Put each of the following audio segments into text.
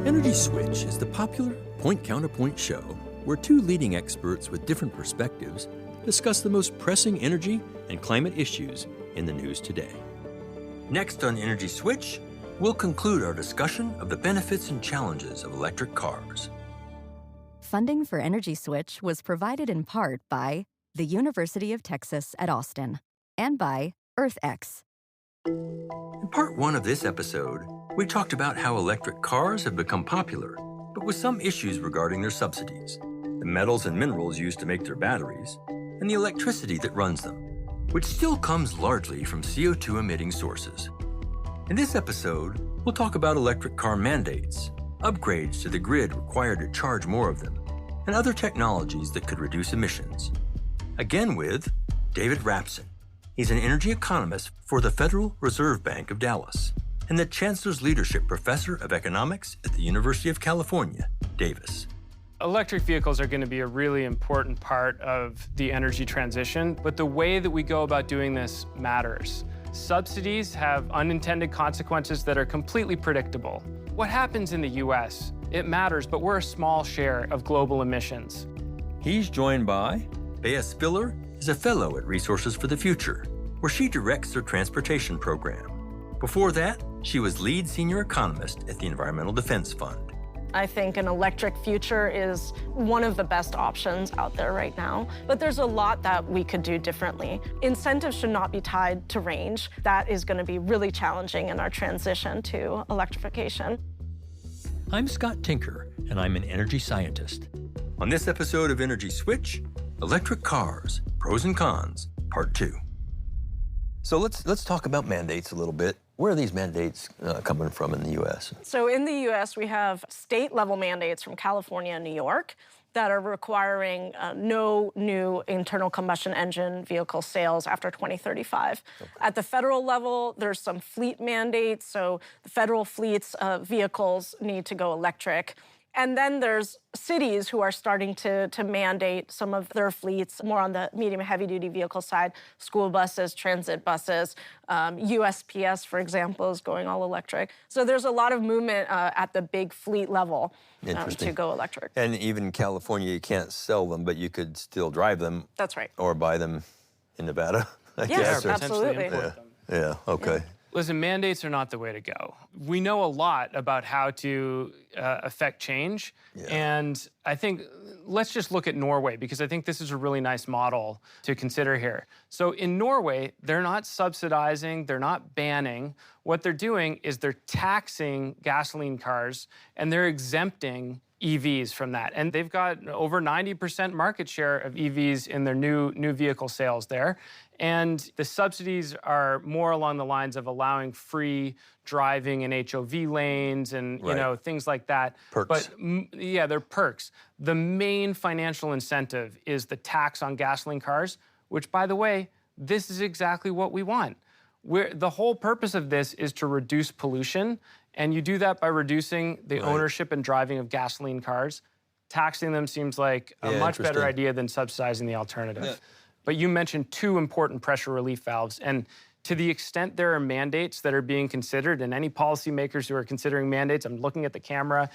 Energy Switch is the popular point-counterpoint show where two leading experts with different perspectives discuss the most pressing energy and climate issues in the news today. Next on Energy Switch, we'll conclude our discussion of the benefits and challenges of electric cars. Funding for Energy Switch was provided in part by the University of Texas at Austin and by EarthX. In part one of this episode, we talked about how electric cars have become popular, but with some issues regarding their subsidies, the metals and minerals used to make their batteries, and the electricity that runs them, which still comes largely from CO2-emitting sources. In this episode, we'll talk about electric car mandates, upgrades to the grid required to charge more of them, and other technologies that could reduce emissions. Again with David Rapson. He's an energy economist for the Federal Reserve Bank of Dallas and the Chancellor's Leadership Professor of Economics at the University of California, Davis. Electric vehicles are going to be a really important part of the energy transition, but the way that we go about doing this matters. Subsidies have unintended consequences that are completely predictable. What happens in the US, it matters, but we're a small share of global emissions. He's joined by Beia Spiller, is a fellow at Resources for the Future, where she directs their transportation program. Before that, she was lead senior economist at the Environmental Defense Fund. I think an electric future is one of the best options out there right now, but there's a lot that we could do differently. Incentives should not be tied to range. That is going to be really challenging in our transition to electrification. I'm Scott Tinker, and I'm an energy scientist. On this episode of Energy Switch, electric cars, pros and cons, part 2. So let's talk about mandates a little bit. Where are these mandates coming from in the U.S.? So in the U.S., we have state-level mandates from California and New York that are requiring no new internal combustion engine vehicle sales after 2035. Okay. At the federal level, there's some fleet mandates, so the federal fleets of vehicles need to go electric. And then there's cities who are starting to mandate some of their fleets more on the medium and heavy-duty vehicle side, school buses, transit buses. USPS, for example, is going all electric. So there's a lot of movement at the big fleet level to go electric. And even in California, you can't sell them, but you could still drive them. That's right. Or buy them in Nevada, I guess. Yes, absolutely. Yeah, okay. Yeah. Listen, mandates are not the way to go. We know a lot about how to affect change, and I think let's just look at Norway, because I think this is a really nice model to consider here. So in Norway, they're not subsidizing, they're not banning. What they're doing is they're taxing gasoline cars, and they're exempting EVs from that. And they've got over 90% market share of EVs in their new vehicle sales there. And the subsidies are more along the lines of allowing free driving in HOV lanes and things like that. Perks. But yeah, they're perks. The main financial incentive is the tax on gasoline cars, which, by the way, this is exactly what we want. The whole purpose of this is to reduce pollution, and you do that by reducing the ownership and driving of gasoline cars. Taxing them seems like a much better idea than subsidizing the alternative. Yeah. But you mentioned two important pressure relief valves, and to the extent there are mandates that are being considered, and any policymakers who are considering mandates, I'm looking at the camera,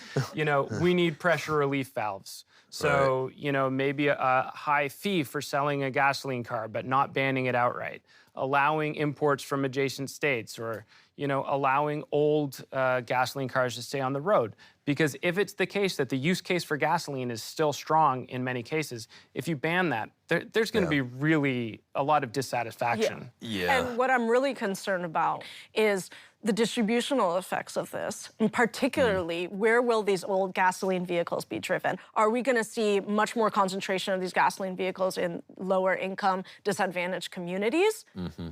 we need pressure relief valves. So, maybe a high fee for selling a gasoline car, but not banning it outright. Allowing imports from adjacent states, or, allowing old gasoline cars to stay on the road. Because if it's the case that the use case for gasoline is still strong in many cases, if you ban that, there's going to be really a lot of dissatisfaction. Yeah. And what I'm really concerned about is the distributional effects of this, and particularly where will these old gasoline vehicles be driven? Are we going to see much more concentration of these gasoline vehicles in lower income, disadvantaged communities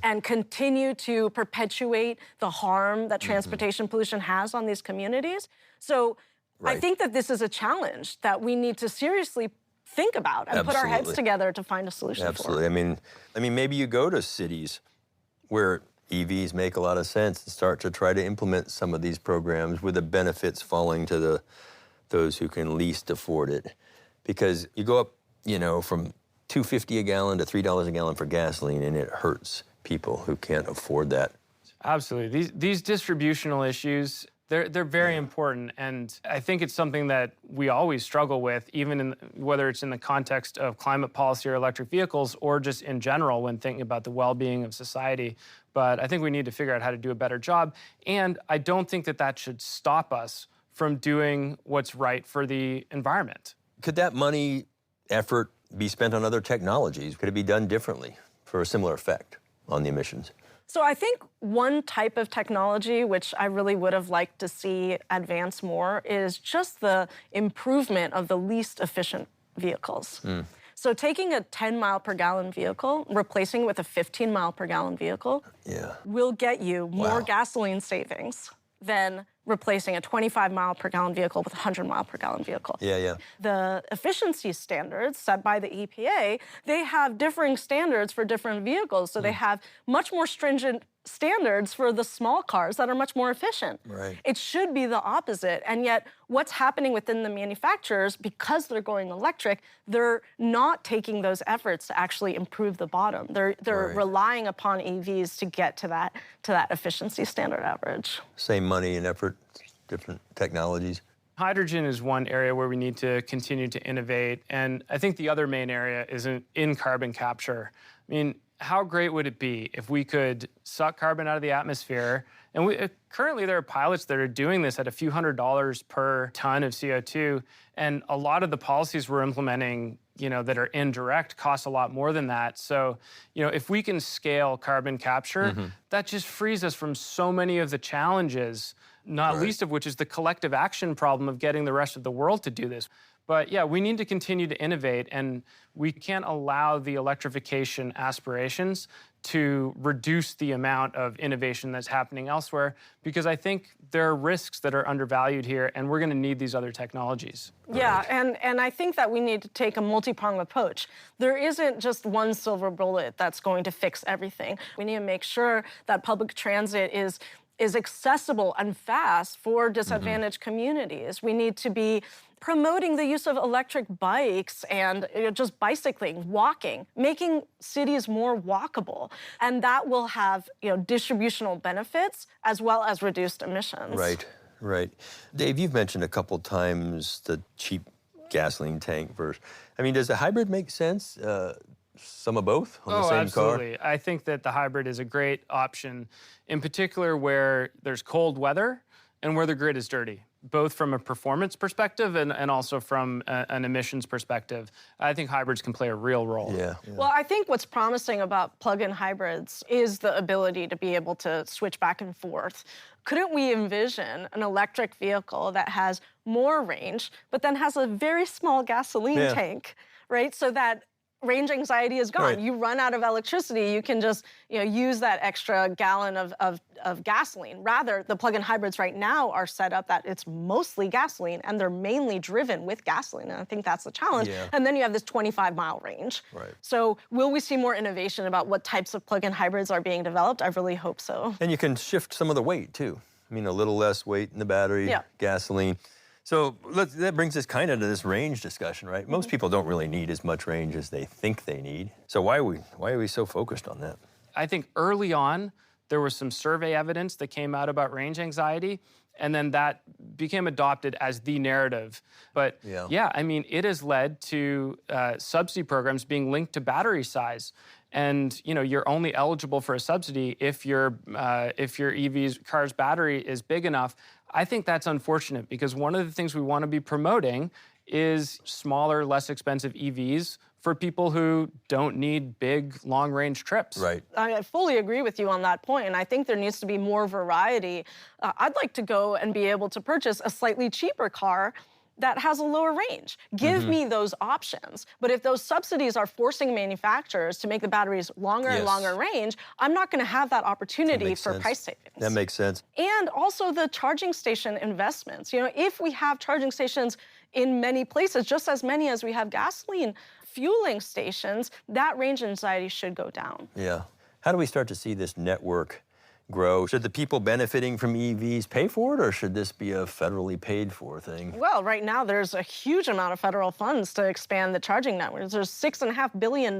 and continue to perpetuate the harm that transportation pollution has on these communities? So I think that this is a challenge that we need to seriously think about and put our heads together to find a solution for. I mean, maybe you go to cities where EVs make a lot of sense and start to try to implement some of these programs with the benefits falling to those who can least afford it. Because you go up, from $2.50 a gallon to $3 a gallon for gasoline, and it hurts people who can't afford that. Absolutely. These distributional issues, They're very important, and I think it's something that we always struggle with, even whether it's in the context of climate policy or electric vehicles, or just in general when thinking about the well-being of society. But I think we need to figure out how to do a better job, and I don't think that should stop us from doing what's right for the environment. Could that money, effort, be spent on other technologies? Could it be done differently for a similar effect on the emissions? So I think one type of technology which I really would have liked to see advance more is just the improvement of the least efficient vehicles. So taking a 10 mile per gallon vehicle, replacing it with a 15 mile per gallon vehicle will get you more gasoline savings than replacing a 25 mile per gallon vehicle with a 100 mile per gallon vehicle. The efficiency standards set by the EPA, they have differing standards for different vehicles. So they have much more stringent standards for the small cars that are much more efficient. It should be the opposite. And yet what's happening within the manufacturers, because they're going electric, they're not taking those efforts to actually improve the bottom. They're relying upon EVs to get to that efficiency standard average. Same money and effort, different technologies. Hydrogen is one area where we need to continue to innovate, and I think the other main area is in carbon capture. I mean, how great would it be if we could suck carbon out of the atmosphere? And currently there are pilots that are doing this at a few $100s per ton of CO2, and a lot of the policies we're implementing, that are indirect cost a lot more than that. So, if we can scale carbon capture, that just frees us from so many of the challenges, not least of which is the collective action problem of getting the rest of the world to do this. But yeah, we need to continue to innovate, and we can't allow the electrification aspirations to reduce the amount of innovation that's happening elsewhere, because I think there are risks that are undervalued here, and we're going to need these other technologies. Yeah, and I think that we need to take a multi-pronged approach. There isn't just one silver bullet that's going to fix everything. We need to make sure that public transit is accessible and fast for disadvantaged communities. We need to be promoting the use of electric bikes and just bicycling, walking, making cities more walkable. And that will have distributional benefits as well as reduced emissions. Right. Dave, you've mentioned a couple times the cheap gasoline tank versus, does a hybrid make sense? Some of both on the same absolutely. car? I think that the hybrid is a great option, in particular where there's cold weather and where the grid is dirty, both from a performance perspective and also from an emissions perspective. I think hybrids can play a real role. Yeah. Well, I think what's promising about plug-in hybrids is the ability to be able to switch back and forth. Couldn't we envision an electric vehicle that has more range, but then has a very small gasoline tank, right? So that range anxiety is gone. You run out of electricity, you can just use that extra gallon of gasoline. Rather, the plug-in hybrids right now are set up that it's mostly gasoline, and they're mainly driven with gasoline, and I think that's the challenge. And then you have this 25-mile range. So will we see more innovation about what types of plug-in hybrids are being developed? I really hope so. And you can shift some of the weight, too. A little less weight in the battery, gasoline. So that brings us kind of to this range discussion, right? Most people don't really need as much range as they think they need. So why are we so focused on that? I think early on, there was some survey evidence that came out about range anxiety, and then that became adopted as the narrative. But it has led to subsidy programs being linked to battery size. And you're only eligible for a subsidy if your car's battery is big enough. I think that's unfortunate, because one of the things we want to be promoting is smaller, less expensive EVs for people who don't need big, long-range trips. Right. I fully agree with you on that point, and I think there needs to be more variety. I'd like to go and be able to purchase a slightly cheaper car that has a lower range. Give me those options. But if those subsidies are forcing manufacturers to make the batteries longer and longer range, I'm not going to have that opportunity for price savings. That makes sense. And also the charging station investments. If we have charging stations in many places, just as many as we have gasoline fueling stations, that range anxiety should go down. Yeah. How do we start to see this network grow? Should the people benefiting from EVs pay for it, or should this be a federally paid for thing? Well, right now there's a huge amount of federal funds to expand the charging networks. There's $6.5 billion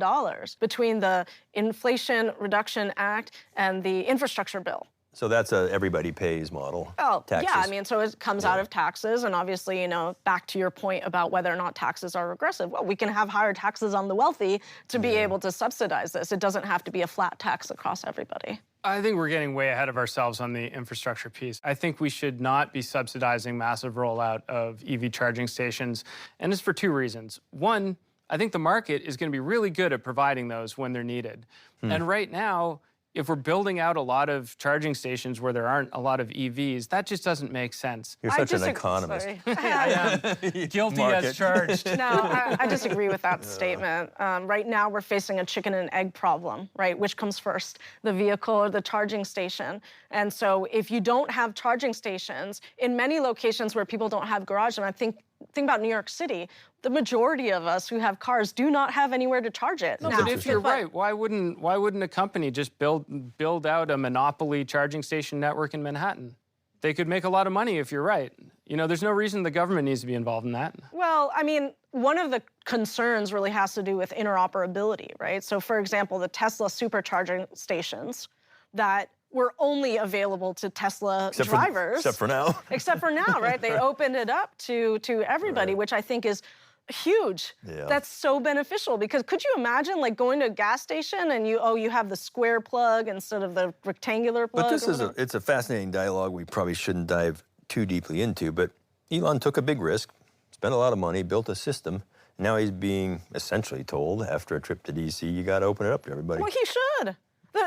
between the Inflation Reduction Act and the infrastructure bill. So that's a everybody pays model. Oh, taxes. yeah, I mean, so it comes out of taxes, and obviously, back to your point about whether or not taxes are regressive. Well, we can have higher taxes on the wealthy to be able to subsidize this. It doesn't have to be a flat tax across everybody. I think we're getting way ahead of ourselves on the infrastructure piece. I think we should not be subsidizing massive rollout of EV charging stations, and it's for two reasons. One, I think the market is going to be really good at providing those when they're needed. And right now, if we're building out a lot of charging stations where there aren't a lot of EVs, that just doesn't make sense. You're such an economist. I am guilty as charged. No, I disagree with that statement. Right now, we're facing a chicken and egg problem, right? Which comes first, the vehicle or the charging station? And so if you don't have charging stations, in many locations where people don't have garages, and I think about New York City, the majority of us who have cars do not have anywhere to charge it. No, but if you're right, why wouldn't a company just build out a monopoly charging station network in Manhattan? They could make a lot of money if you're right. There's no reason the government needs to be involved in that. Well, I mean, one of the concerns really has to do with interoperability, right? So, for example, the Tesla supercharging stations that were only available to Tesla drivers. Except for now. Except for now, right? They opened it up to everybody, which I think is huge. Yeah. That's so beneficial, because could you imagine going to a gas station and you have the square plug instead of the rectangular plug? But this it's a fascinating dialogue we probably shouldn't dive too deeply into, but Elon took a big risk, spent a lot of money, built a system. Now he's being essentially told after a trip to DC, you got to open it up to everybody. Well, he should.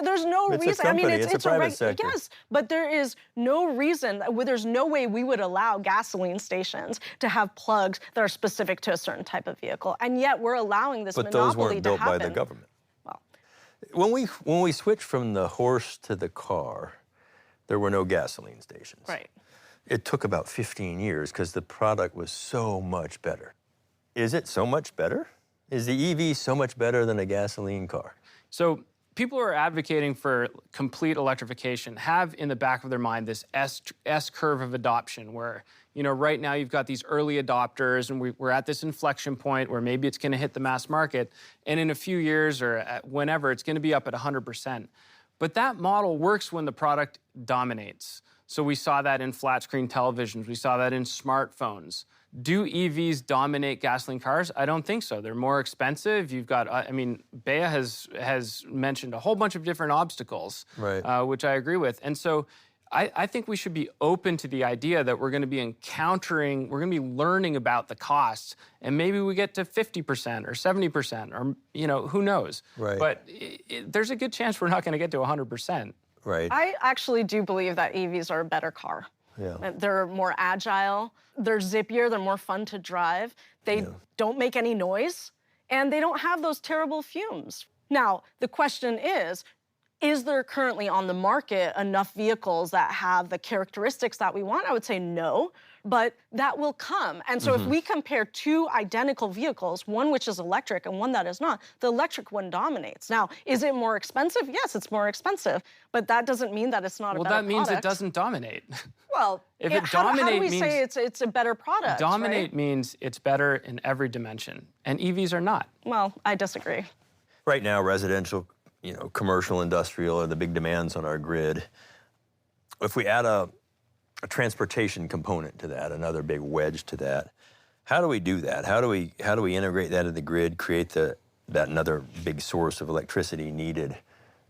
There's no reason. reason. I mean, it's a private sector. Yes, but there is no reason. There's no way we would allow gasoline stations to have plugs that are specific to a certain type of vehicle, and yet we're allowing this monopoly to happen. But those weren't built by the government. Well, when we switched from the horse to the car, there were no gasoline stations. Right. It took about 15 years because the product was so much better. Is it so much better? Is the EV so much better than a gasoline car? So people who are advocating for complete electrification have in the back of their mind this S curve of adoption where, right now you've got these early adopters and we're at this inflection point where maybe it's going to hit the mass market, and in a few years or whenever it's going to be up at 100%. But that model works when the product dominates. So we saw that in flat screen televisions, we saw that in smartphones. Do EVs dominate gasoline cars? I don't think so. They're more expensive. You've got, Beia has mentioned a whole bunch of different obstacles, right. Which I agree with. And so I think we should be open to the idea that we're going to be learning about the costs, and maybe we get to 50% or 70%, or, who knows? Right. But there's a good chance we're not going to get to 100%. Right. I actually do believe that EVs are a better car. Yeah. They're more agile, they're zippier, they're more fun to drive, they don't make any noise, and they don't have those terrible fumes. Now, the question is there currently on the market enough vehicles that have the characteristics that we want? I would say no, but that will come. And so if we compare two identical vehicles, one which is electric and one that is not, the electric one dominates. Now, is it more expensive? Yes, it's more expensive, but that doesn't mean that it's not a better product. Well, that means it doesn't dominate. Well, if it how do we means, say it's a better product? Dominate right? means it's better in every dimension, and EVs are not. Well, I disagree. Right now, residential, commercial, industrial are the big demands on our grid. If we add a transportation component to that, another big wedge to that, how do we do that? How do we integrate that in the grid, create that another big source of electricity needed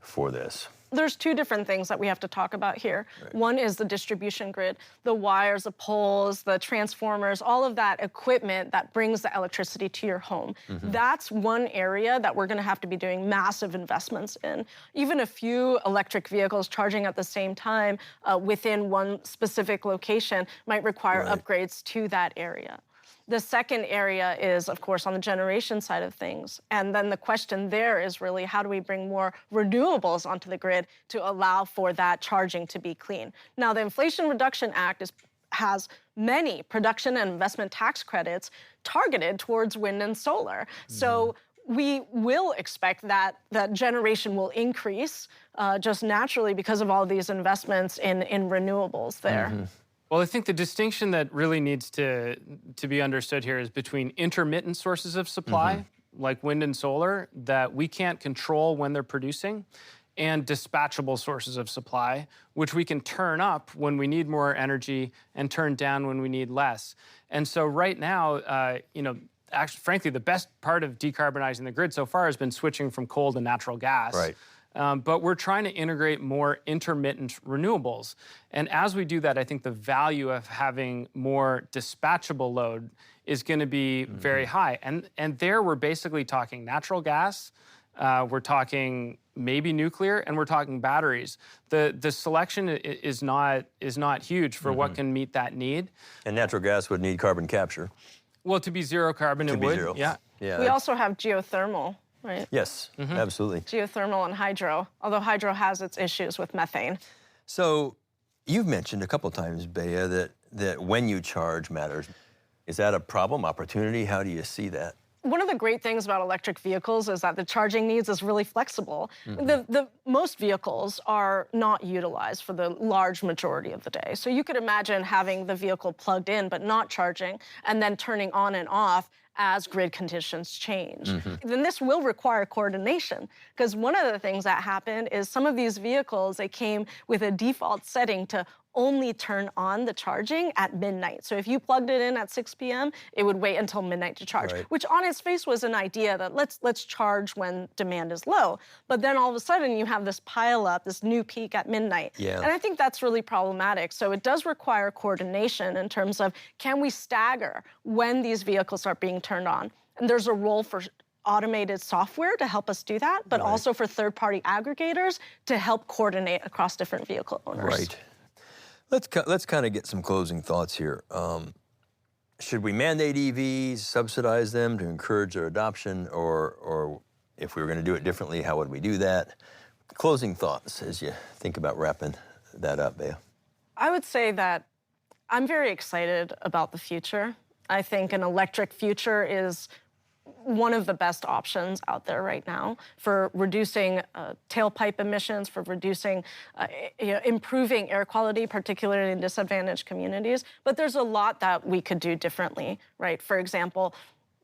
for this? There's two different things that we have to talk about here. Right. One is the distribution grid, the wires, the poles, the transformers, all of that equipment that brings the electricity to your home. That's one area that we're going to have to be doing massive investments in. Even a few electric vehicles charging at the same time within one specific location might require upgrades to that area. The second area is, of course, on the generation side of things. And then the question there is really, how do we bring more renewables onto the grid to allow for that charging to be clean? Now, the Inflation Reduction Act has many production and investment tax credits targeted towards wind and solar. So we will expect that generation will increase just naturally because of all these investments in renewables there. Well, I think the distinction that really needs to be understood here is between intermittent sources of supply, like wind and solar, that we can't control when they're producing, and dispatchable sources of supply, which we can turn up when we need more energy and turn down when we need less. And so right now, actually, frankly, the best part of decarbonizing the grid so far has been switching from coal to natural gas. Right. But we're trying to integrate more intermittent renewables. And as we do that, I think the value of having more dispatchable load is going to be very high. And there we're basically talking natural gas, we're talking maybe nuclear, and we're talking batteries. The selection is not huge for what can meet that need. And natural gas would need carbon capture. Well, to be zero carbon, it would. Zero. Yeah. We also have geothermal, right? Yes, absolutely. Geothermal and hydro, although hydro has its issues with methane. So you've mentioned a couple times, Beia, that when you charge matters. Is that a problem, opportunity? How do you see that? One of the great things about electric vehicles is that the charging needs is really flexible. Most vehicles are not utilized for the large majority of the day. So you could imagine having the vehicle plugged in but not charging and then turning on and off as grid conditions change. Then this will require coordination, because one of the things that happened is some of these vehicles, they came with a default setting to only turn on the charging at midnight. So if you plugged it in at 6 p.m., it would wait until midnight to charge, which on its face was an idea that let's charge when demand is low. But then all of a sudden you have this pile up, this new peak at midnight. And I think that's really problematic. So it does require coordination in terms of, can we stagger when these vehicles are being turned on? And there's a role for automated software to help us do that, but also for third-party aggregators to help coordinate across different vehicle owners. Right. Let's kind of get some closing thoughts here. Should we mandate EVs, subsidize them to encourage their adoption, or if we were going to do it differently, how would we do that? Closing thoughts as you think about wrapping that up, Beia. I would say that I'm very excited about the future. I think an electric future is one of the best options out there right now for reducing tailpipe emissions, for reducing, improving air quality, particularly in disadvantaged communities. But there's a lot that we could do differently, right? For example,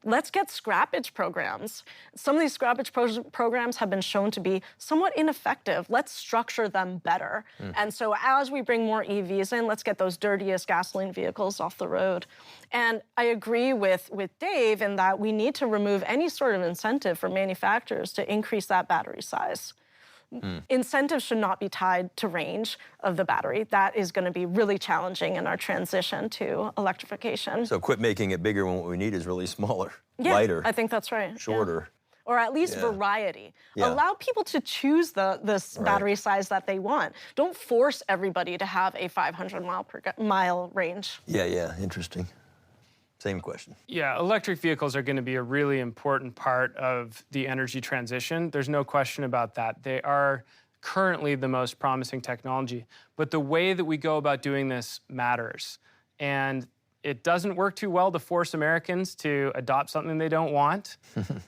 let's get scrappage programs. Some of these scrappage programs have been shown to be somewhat ineffective. Let's structure them better. And so as we bring more EVs in, let's get those dirtiest gasoline vehicles off the road. And I agree with Dave in that we need to remove any sort of incentive for manufacturers to increase that battery size. Incentives should not be tied to range of the battery. That is going to be really challenging in our transition to electrification. So quit making it bigger when what we need is really smaller, lighter. I think that's right. Shorter. Or at least variety. Allow people to choose the battery size that they want. Don't force everybody to have a 500-mile range. Yeah, interesting. Same question. Yeah, electric vehicles are going to be a really important part of the energy transition. There's no question about that. They are currently the most promising technology. But the way that we go about doing this matters. And it doesn't work too well to force Americans to adopt something they don't want.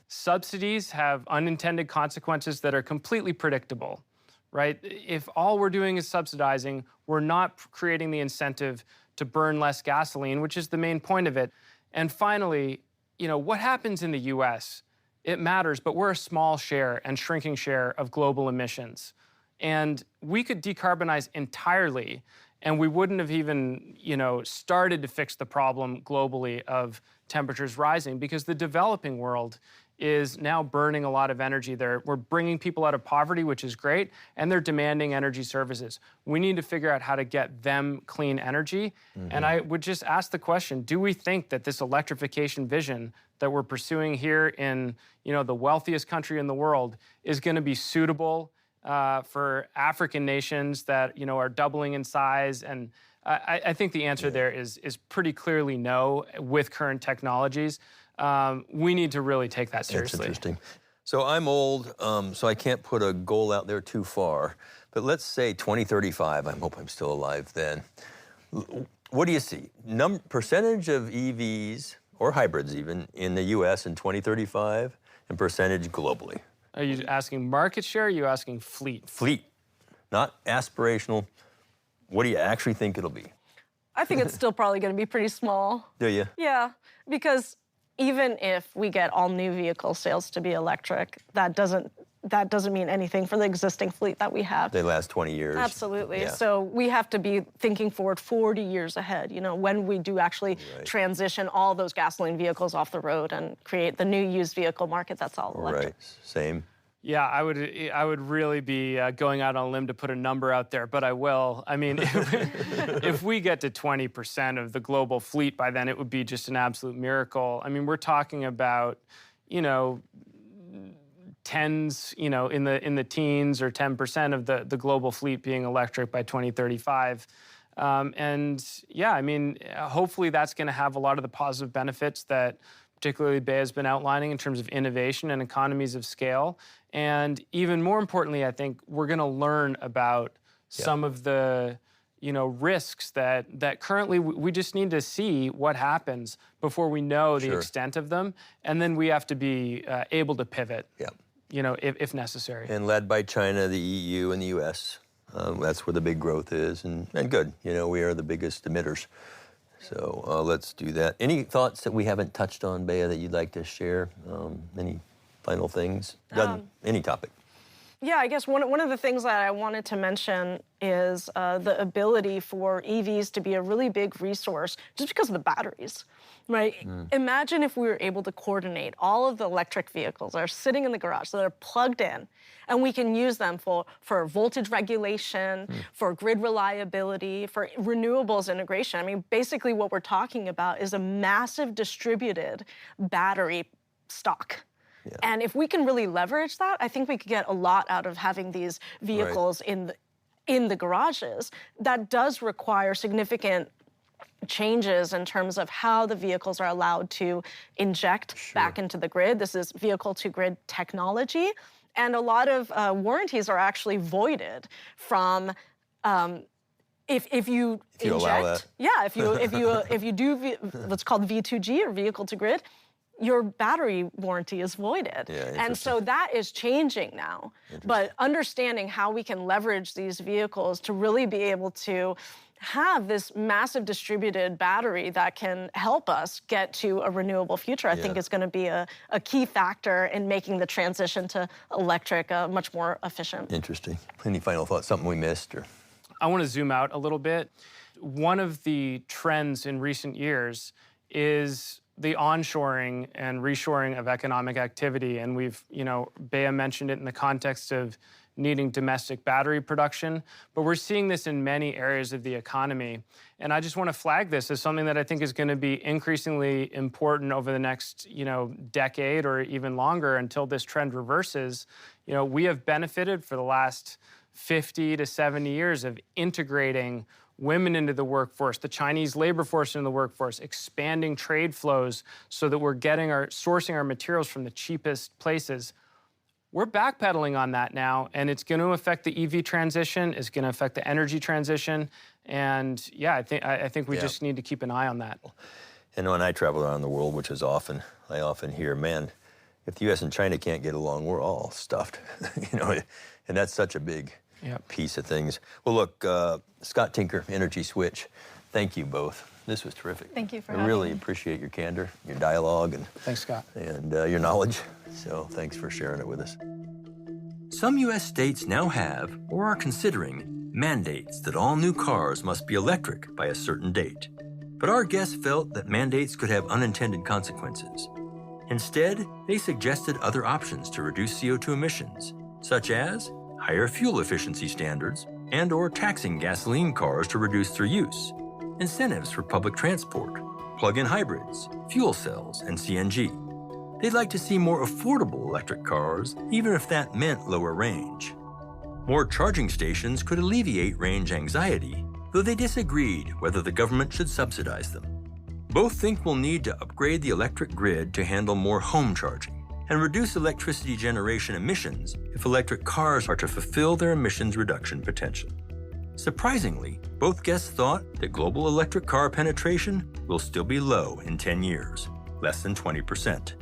Subsidies have unintended consequences that are completely predictable, right? If all we're doing is subsidizing, we're not creating the incentive to burn less gasoline, which is the main point of it. And finally, what happens in the US, it matters, but we're a small share and shrinking share of global emissions. And we could decarbonize entirely, and we wouldn't have even, started to fix the problem globally of temperatures rising, because the developing world is now burning a lot of energy there. We're bringing people out of poverty, which is great, and they're demanding energy services. We need to figure out how to get them clean energy. And I would just ask the question, do we think that this electrification vision that we're pursuing here in, the wealthiest country in the world is going to be suitable for African nations that, are doubling in size? And I think the answer there is pretty clearly no with current technologies. We need to really take that seriously. That's interesting. So I'm old, so I can't put a goal out there too far. But let's say 2035, I hope I'm still alive then. What do you see? Percentage of EVs, or hybrids even, in the US in 2035, and percentage globally? Are you asking market share, or are you asking fleet? Fleet, not aspirational. What do you actually think it'll be? I think it's still probably going to be pretty small. Do you? Yeah, because even if we get all new vehicle sales to be electric, that doesn't that doesn't mean anything for the existing fleet that we have. They last 20 years. Absolutely. Yeah. So we have to be thinking forward 40 years ahead, when we do actually transition all those gasoline vehicles off the road and create the new used vehicle market that's all electric. Right, same. Yeah, I would really be going out on a limb to put a number out there, but I will. I mean, if we get to 20% of the global fleet by then, it would be just an absolute miracle. I mean, we're talking about, tens, in the teens or 10% of the global fleet being electric by 2035. And yeah, I mean, hopefully that's going to have a lot of the positive benefits that particularly Beia has been outlining in terms of innovation and economies of scale. And even more importantly, I think we're going to learn about some of the risks that currently we just need to see what happens before we know the extent of them. And then we have to be able to pivot, if necessary. And led by China, the EU, and the US. That's where the big growth is. And good, we are the biggest emitters. So let's do that. Any thoughts that we haven't touched on, Beia, that you'd like to share? Any final things? Any topic. Yeah, I guess one of the things that I wanted to mention is the ability for EVs to be a really big resource just because of the batteries, right? Imagine if we were able to coordinate all of the electric vehicles that are sitting in the garage, that are plugged in, and we can use them for voltage regulation, for grid reliability, for renewables integration. I mean, basically what we're talking about is a massive distributed battery stock. Yeah. And if we can really leverage that, I think we could get a lot out of having these vehicles in the garages. That does require significant changes in terms of how the vehicles are allowed to inject back into the grid. This is vehicle-to-grid technology. And a lot of warranties are actually voided from if you inject. Allow that. Yeah, if you do what's called V2G or vehicle-to-grid, your battery warranty is voided. And so that is changing now. But understanding how we can leverage these vehicles to really be able to have this massive distributed battery that can help us get to a renewable future, I think is going to be a key factor in making the transition to electric much more efficient. Interesting. Any final thoughts, something we missed? Or? I want to zoom out a little bit. One of the trends in recent years is the onshoring and reshoring of economic activity. And we've, Beia mentioned it in the context of needing domestic battery production, but we're seeing this in many areas of the economy. And I just want to flag this as something that I think is going to be increasingly important over the next, decade or even longer until this trend reverses. We have benefited for the last 50 to 70 years of integrating women into the workforce, the Chinese labor force into the workforce, expanding trade flows so that we're sourcing our materials from the cheapest places. We're backpedaling on that now, and it's going to affect the EV transition, it's going to affect the energy transition, and I think we just need to keep an eye on that. And when I travel around the world, which is often, I often hear, man, if the U.S. and China can't get along, we're all stuffed, and that's such a big piece of things. Well, look, Scott Tinker, Energy Switch, thank you both. This was terrific. Thank you for having me. I really appreciate your candor, your dialogue, and thanks, Scott, and your knowledge. So thanks for sharing it with us. Some U.S. states now have or are considering mandates that all new cars must be electric by a certain date. But our guests felt that mandates could have unintended consequences. Instead, they suggested other options to reduce CO2 emissions, such as higher fuel efficiency standards and/or taxing gasoline cars to reduce their use, incentives for public transport, plug-in hybrids, fuel cells, and CNG. They'd like to see more affordable electric cars, even if that meant lower range. More charging stations could alleviate range anxiety, though they disagreed whether the government should subsidize them. Both think we'll need to upgrade the electric grid to handle more home charging and reduce electricity generation emissions if electric cars are to fulfill their emissions reduction potential. Surprisingly, both guests thought that global electric car penetration will still be low in 10 years, less than 20%.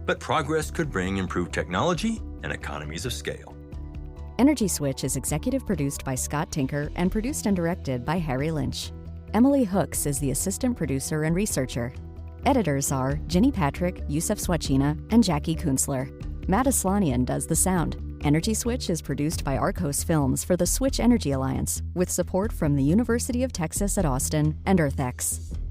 But progress could bring improved technology and economies of scale. Energy Switch is executive produced by Scott Tinker and produced and directed by Harry Lynch. Emily Hooks is the assistant producer and researcher. Editors are Ginny Patrick, Yusef Swachina, and Jackie Kunzler. Matt Aslanian does the sound. Energy Switch is produced by Arcos Films for the Switch Energy Alliance, with support from the University of Texas at Austin and EarthX.